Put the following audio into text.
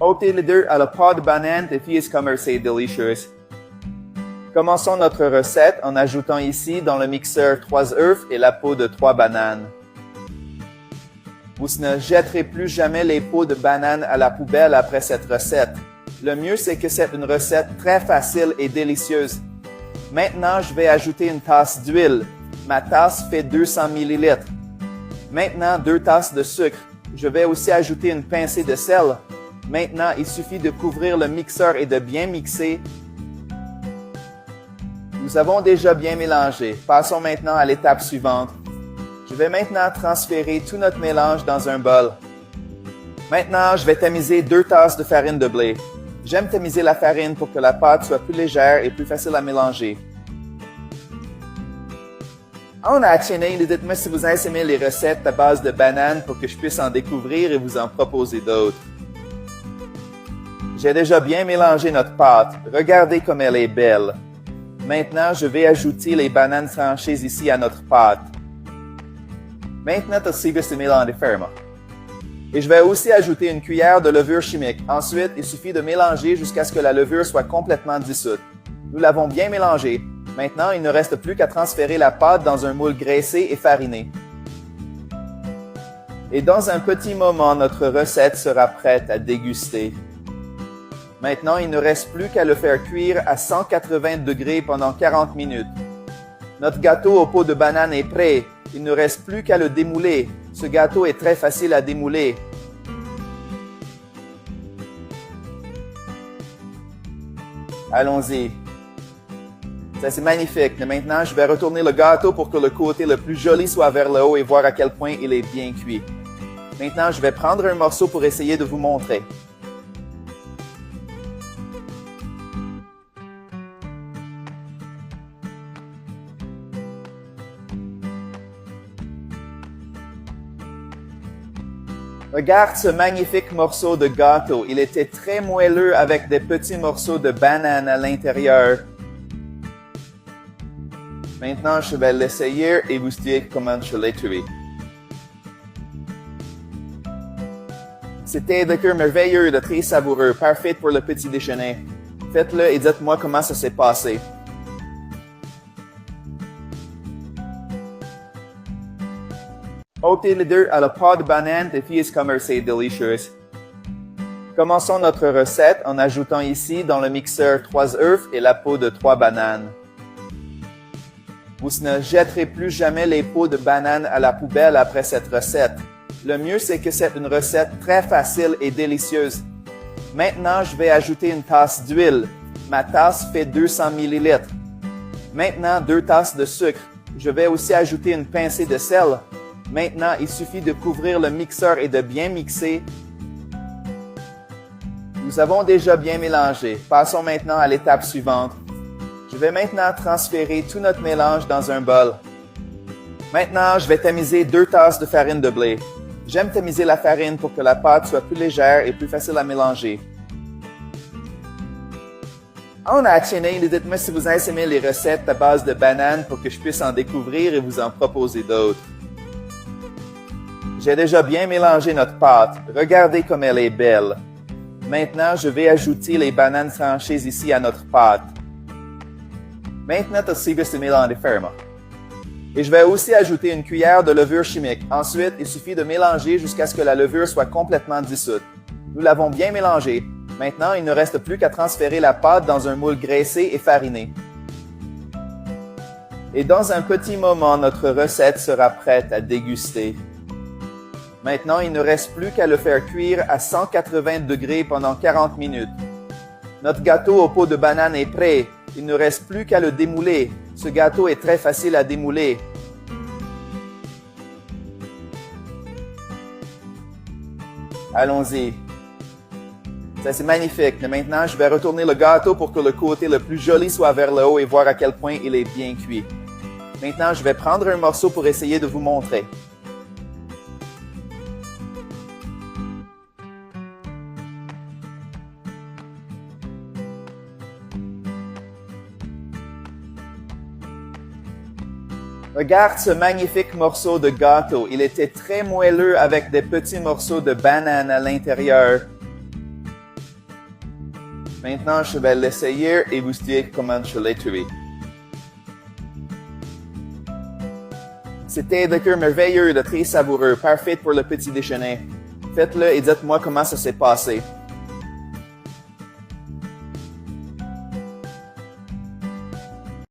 Ôtez les deux à la pâte de banane et faites comme c'est délicieux. Commençons notre recette en ajoutant ici dans le mixeur 3 œufs et la peau de 3 bananes. Vous ne jetterez plus jamais les peaux de bananes à la poubelle après cette recette. Le mieux, c'est que c'est une recette très facile et délicieuse. Maintenant, je vais ajouter une tasse d'huile. Ma tasse fait 200 ml. Maintenant, 2 tasses de sucre. Je vais aussi ajouter une pincée de sel. Maintenant, il suffit de couvrir le mixeur et de bien mixer. Nous avons déjà bien mélangé. Passons maintenant à l'étape suivante. Je vais maintenant transférer tout notre mélange dans un bol. Maintenant, je vais tamiser 2 tasses de farine de blé. J'aime tamiser la farine pour que la pâte soit plus légère et plus facile à mélanger. On a enchaîné, dites-moi si vous aimez les recettes à base de bananes pour que je puisse en découvrir et vous en proposer d'autres. J'ai déjà bien mélangé notre pâte. Regardez comme elle est belle. Maintenant, je vais ajouter les bananes tranchées ici à notre pâte. Maintenant, tu sais mélanger ferme. Et je vais aussi ajouter une cuillère de levure chimique. Ensuite, il suffit de mélanger jusqu'à ce que la levure soit complètement dissoute. Nous l'avons bien mélangé. Maintenant, il ne reste plus qu'à transférer la pâte dans un moule graissé et fariné. Et dans un petit moment, notre recette sera prête à déguster. Maintenant, il ne reste plus qu'à le faire cuire à 180 degrés pendant 40 minutes. Notre gâteau aux peaux de banane est prêt. Il ne reste plus qu'à le démouler. Ce gâteau est très facile à démouler. Allons-y. Ça, c'est magnifique. Mais maintenant, je vais retourner le gâteau pour que le côté le plus joli soit vers le haut et voir à quel point il est bien cuit. Maintenant, je vais prendre un morceau pour essayer de vous montrer. Regarde ce magnifique morceau de gâteau. Il était très moelleux avec des petits morceaux de banane à l'intérieur. Maintenant, je vais l'essayer et vous dire comment je l'ai trouvé. C'était de cœur merveilleux, de très savoureux, parfait pour le petit déjeuner. Faites-le et dites-moi comment ça s'est passé. Ôtez les deux à la pâte de banane et faites comme c'est délicieux. Commençons notre recette en ajoutant ici dans le mixeur 3 œufs et la peau de 3 bananes. Vous ne jetterez plus jamais les peaux de bananes à la poubelle après cette recette. Le mieux, c'est que c'est une recette très facile et délicieuse. Maintenant, je vais ajouter une tasse d'huile. Ma tasse fait 200 ml. Maintenant, 2 tasses de sucre. Je vais aussi ajouter une pincée de sel. Maintenant, il suffit de couvrir le mixeur et de bien mixer. Nous avons déjà bien mélangé. Passons maintenant à l'étape suivante. Je vais maintenant transférer tout notre mélange dans un bol. Maintenant, je vais tamiser 2 tasses de farine de blé. J'aime tamiser la farine pour que la pâte soit plus légère et plus facile à mélanger. On a enchaîné, dites-moi si vous aimez les recettes à base de bananes pour que je puisse en découvrir et vous en proposer d'autres. J'ai déjà bien mélangé notre pâte. Regardez comme elle est belle. Maintenant, je vais ajouter les bananes tranchées ici à notre pâte. Maintenant, tu sais mélanger ferme. Et je vais aussi ajouter une cuillère de levure chimique. Ensuite, il suffit de mélanger jusqu'à ce que la levure soit complètement dissoute. Nous l'avons bien mélangé. Maintenant, il ne reste plus qu'à transférer la pâte dans un moule graissé et fariné. Et dans un petit moment, notre recette sera prête à déguster. Maintenant, il ne reste plus qu'à le faire cuire à 180 degrés pendant 40 minutes. Notre gâteau aux peaux de banane est prêt. Il ne reste plus qu'à le démouler. Ce gâteau est très facile à démouler. Allons-y. Ça, c'est magnifique. Mais maintenant, je vais retourner le gâteau pour que le côté le plus joli soit vers le haut et voir à quel point il est bien cuit. Maintenant, je vais prendre un morceau pour essayer de vous montrer. Regarde ce magnifique morceau de gâteau. Il était très moelleux avec des petits morceaux de banane à l'intérieur. Maintenant, je vais l'essayer et vous dire comment je l'ai trouvé. C'était de cœur merveilleux, de très savoureux, parfait pour le petit déjeuner. Faites-le et dites-moi comment ça s'est passé.